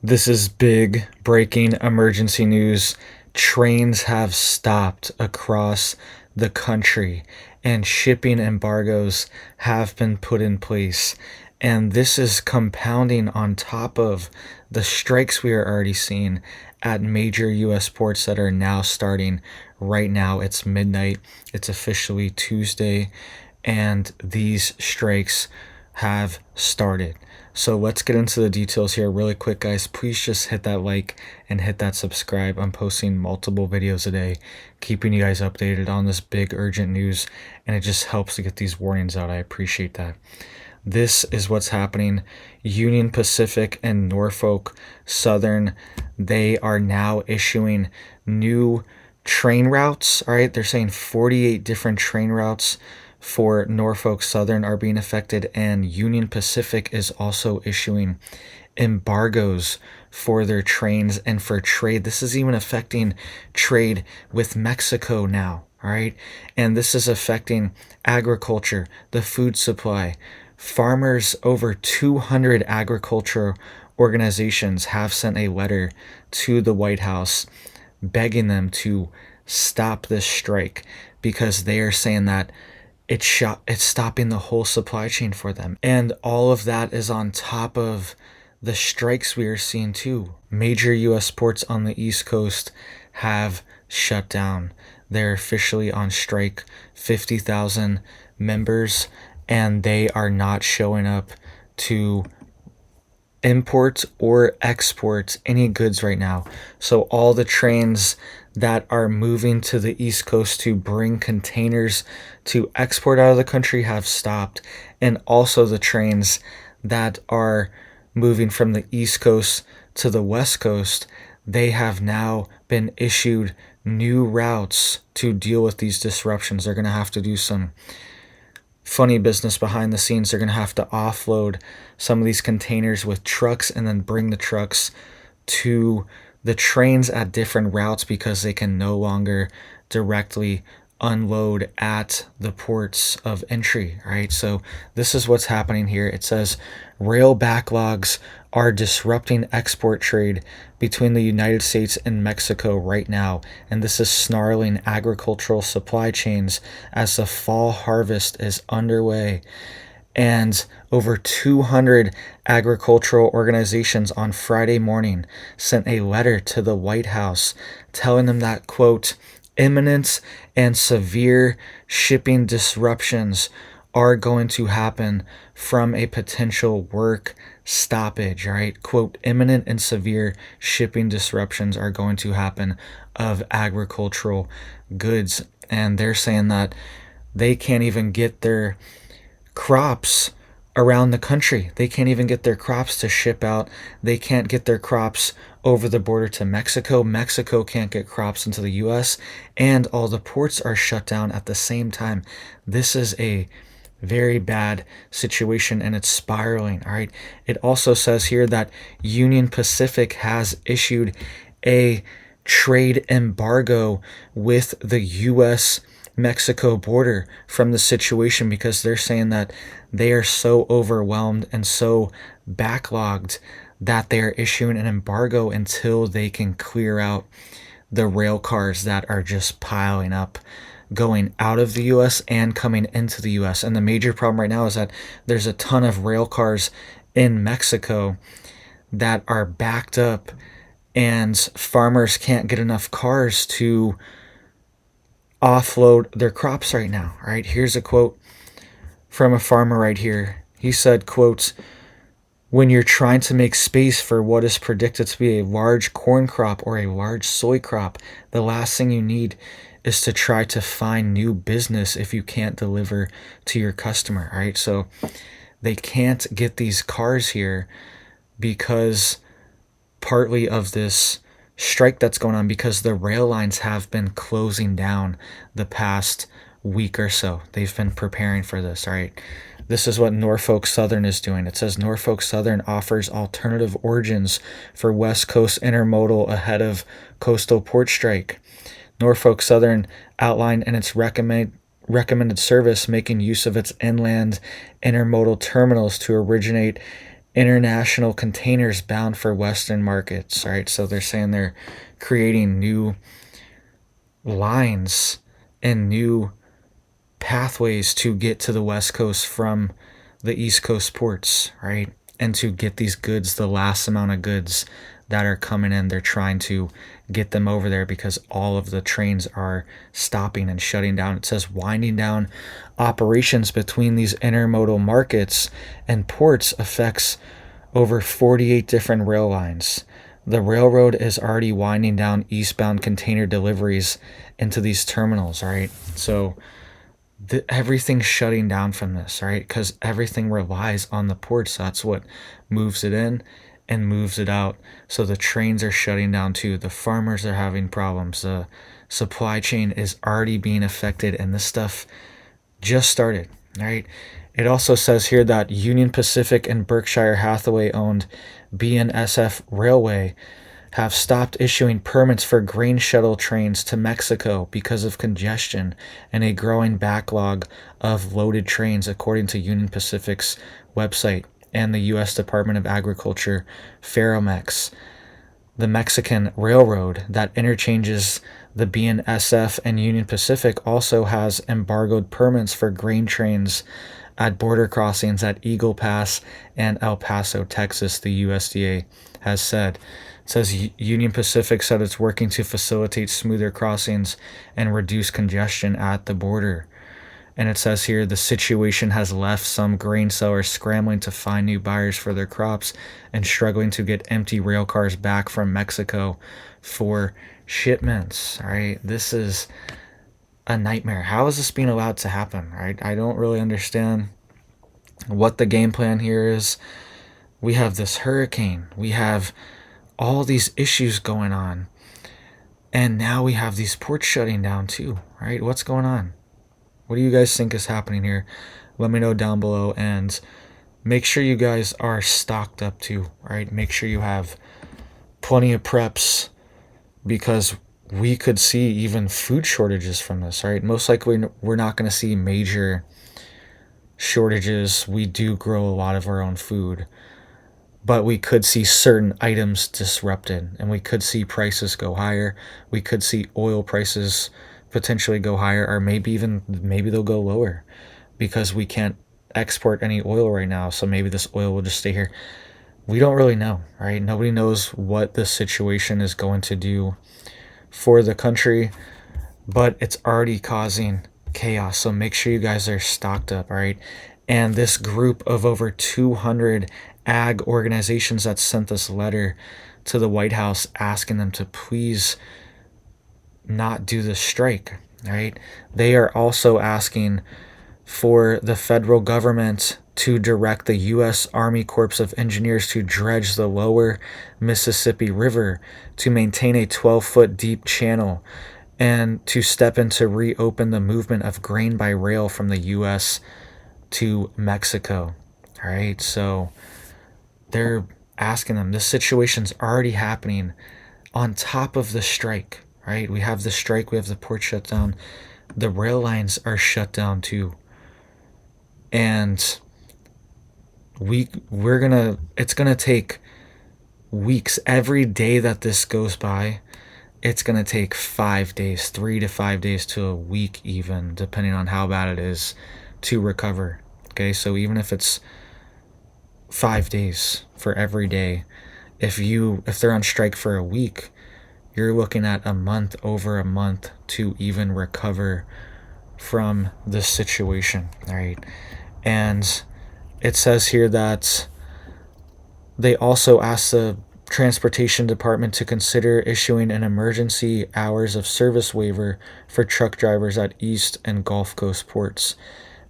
This is big breaking emergency news. Trains have stopped across the country and shipping embargoes have been put in place. And this is compounding on top of the strikes we are already seeing at major U.S. ports that are now starting right now. It's midnight, it's officially Tuesday, and these strikes have started. So let's get into the details here really quick, guys. Please just hit that like and hit that subscribe. I'm posting multiple videos a day, keeping you guys updated on this big urgent news, and it just helps to get these warnings out. I appreciate that. This is what's happening. Union Pacific and Norfolk Southern, they are now issuing new train routes. All right, they're saying 48 different train routes for Norfolk Southern are being affected, and Union Pacific is also issuing embargoes for their trains and for trade. This is even affecting trade with Mexico now. All right, and this is affecting agriculture, the food supply. Farmers, over 200 agriculture organizations have sent a letter to the White House begging them to stop this strike because they are saying that it's stopping the whole supply chain for them. And all of that is on top of the strikes we are seeing too. Major US ports on the East Coast have shut down. They're officially on strike, 50,000 members, and they are not showing up to import or export any goods right now. So all the trains that are moving to the East Coast to bring containers to export out of the country have stopped. And also the trains that are moving from the East Coast to the West Coast, they have now been issued new routes to deal with these disruptions. They're going to have to do some funny business behind the scenes. They're going to have to offload some of these containers with trucks and then bring the trucks to the trains at different routes because they can no longer directly unload at the ports of entry, right? So this is what's happening here. It says rail backlogs are disrupting export trade between the United States and Mexico right now, and this is snarling agricultural supply chains as the fall harvest is underway. And over 200 agricultural organizations on Friday morning sent a letter to the White House telling them that, quote, imminent and severe shipping disruptions are going to happen from a potential work stoppage, right? Quote, imminent and severe shipping disruptions are going to happen of agricultural goods. And they're saying that they can't even get their crops around the country. They can't even get their crops to ship out. They can't get their crops over the border to Mexico. Mexico can't get crops into the US, and all the ports are shut down at the same time. This is a very bad situation and it's spiraling. All right. It also says here that Union Pacific has issued a trade embargo with the US Mexico border from the situation because they're saying that they are so overwhelmed and so backlogged that they are issuing an embargo until they can clear out the rail cars that are just piling up going out of the US and coming into the US. And the major problem right now is that there's a ton of rail cars in Mexico that are backed up and farmers can't get enough cars to offload their crops right now. All right, here's a quote from a farmer right here. He said, quote, when you're trying to make space for what is predicted to be a large corn crop or a large soy crop, the last thing you need is to try to find new business if you can't deliver to your customer. All right, so they can't get these cars here because partly of this strike that's going on, because the rail lines have been closing down the past week or so. They've been preparing for this. All right. This is what Norfolk Southern is doing. It says Norfolk Southern offers alternative origins for West Coast intermodal ahead of coastal port strike. Norfolk Southern outlined in its recommended service making use of its inland intermodal terminals to originate international containers bound for Western markets, right? So they're saying they're creating new lines and new pathways to get to the West Coast from the East Coast ports, right? And to get these goods, the last amount of goods that are coming in, they're trying to get them over there because all of the trains are stopping and shutting down. It says winding down operations between these intermodal markets and ports affects over 48 different rail lines. The railroad is already winding down eastbound container deliveries into these terminals, right? So everything's shutting down from this, right? Because everything relies on the ports. That's what moves it in and moves it out. So the trains are shutting down too. The farmers are having problems. The supply chain is already being affected, and this stuff just started, right? It also says here that Union Pacific and Berkshire Hathaway owned BNSF Railway have stopped issuing permits for grain shuttle trains to Mexico because of congestion and a growing backlog of loaded trains, according to Union Pacific's website and the U.S. Department of Agriculture, Ferromex. The Mexican railroad that interchanges the BNSF and Union Pacific also has embargoed permits for grain trains at border crossings at Eagle Pass and El Paso, Texas, the USDA has said. It says Union Pacific said it's working to facilitate smoother crossings and reduce congestion at the border. And it says here the situation has left some grain sellers scrambling to find new buyers for their crops and struggling to get empty rail cars back from Mexico for shipments. Right? This is a nightmare. How is this being allowed to happen? Right? I don't really understand what the game plan here is. We have this hurricane. We have all these issues going on. And now we have these ports shutting down too, right? What's going on? What do you guys think is happening here? Let me know down below, and make sure you guys are stocked up too, right? Make sure you have plenty of preps, because we could see even food shortages from this, right? Most likely we're not going to see major shortages. We do grow a lot of our own food, but we could see certain items disrupted, and we could see prices go higher. We could see oil prices potentially go higher, or maybe they'll go lower because we can't export any oil right now. So maybe this oil will just stay here. We don't really know, right? Nobody knows what the situation is going to do for the country, but it's already causing chaos. So make sure you guys are stocked up, right? And this group of over 200 ag organizations that sent this letter to the White House asking them to please not do the strike, right? They are also asking for the federal government to direct the U.S. Army Corps of Engineers to dredge the lower Mississippi River to maintain a 12-foot deep channel and to step in to reopen the movement of grain by rail from the U.S. to Mexico. All right, so they're asking them. This situation's already happening on top of the strike, right? We have the strike, we have the port shut down, the rail lines are shut down too, and it's gonna take weeks. Every day that this goes by, it's gonna take 5 days, 3 to 5 days to a week, even depending on how bad it is, to recover. Okay, so even if it's 5 days for every day, if they're on strike for a week, you're looking at over a month to even recover from this situation, right? And it says here that they also asked the Transportation Department to consider issuing an emergency hours of service waiver for truck drivers at East and Gulf Coast ports.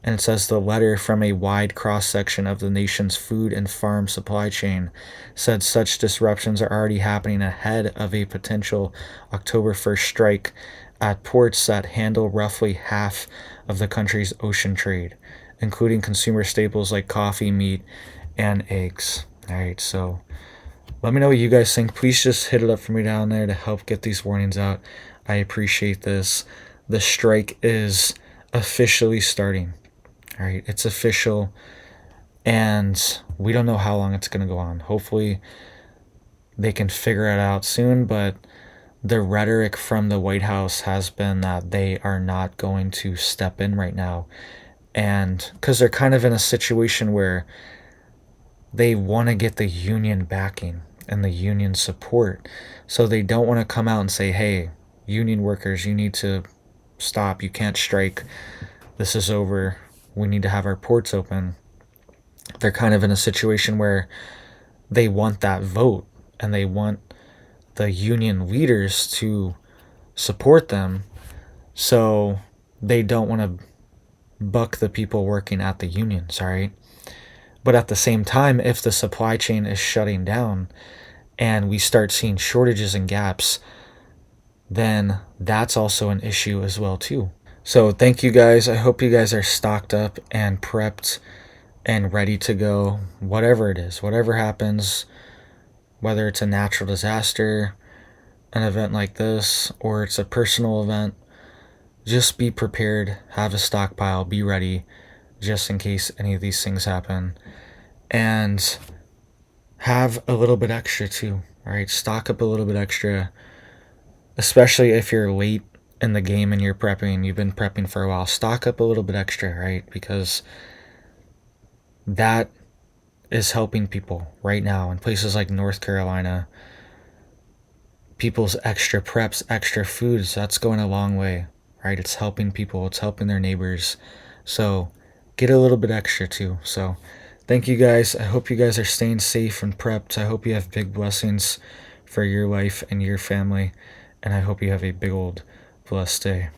And it says the letter from a wide cross-section of the nation's food and farm supply chain said such disruptions are already happening ahead of a potential October 1st strike at ports that handle roughly half of the country's ocean trade, including consumer staples like coffee, meat, and eggs. All right, so let me know what you guys think. Please just hit it up for me down there to help get these warnings out. I appreciate this. The strike is officially starting. All right, it's official, and we don't know how long it's going to go on. Hopefully they can figure it out soon, but the rhetoric from the White House has been that they are not going to step in right now. And because they're kind of in a situation where they want to get the union backing and the union support. So they don't want to come out and say, hey, union workers, you need to stop. You can't strike. This is over. We need to have our ports open. They're kind of in a situation where they want that vote and they want the union leaders to support them. So they don't want to buck the people working at the unions, all right? But at the same time, if the supply chain is shutting down and we start seeing shortages and gaps, then that's also an issue as well too. So thank you guys. I hope you guys are stocked up and prepped and ready to go, whatever it is, whatever happens, whether it's a natural disaster, an event like this, or it's a personal event. Just be prepared, have a stockpile, be ready just in case any of these things happen. And have a little bit extra too, all right? Stock up a little bit extra, especially if you're late in the game and you're prepping, you've been prepping for a while. Stock up a little bit extra, right? Because that is helping people right now in places like North Carolina. People's extra preps, extra foods, that's going a long way, right? It's helping people, it's helping their neighbors. So get a little bit extra too. So thank you guys. I hope you guys are staying safe and prepped. I hope you have big blessings for your life and your family. And I hope you have a big old blessed day.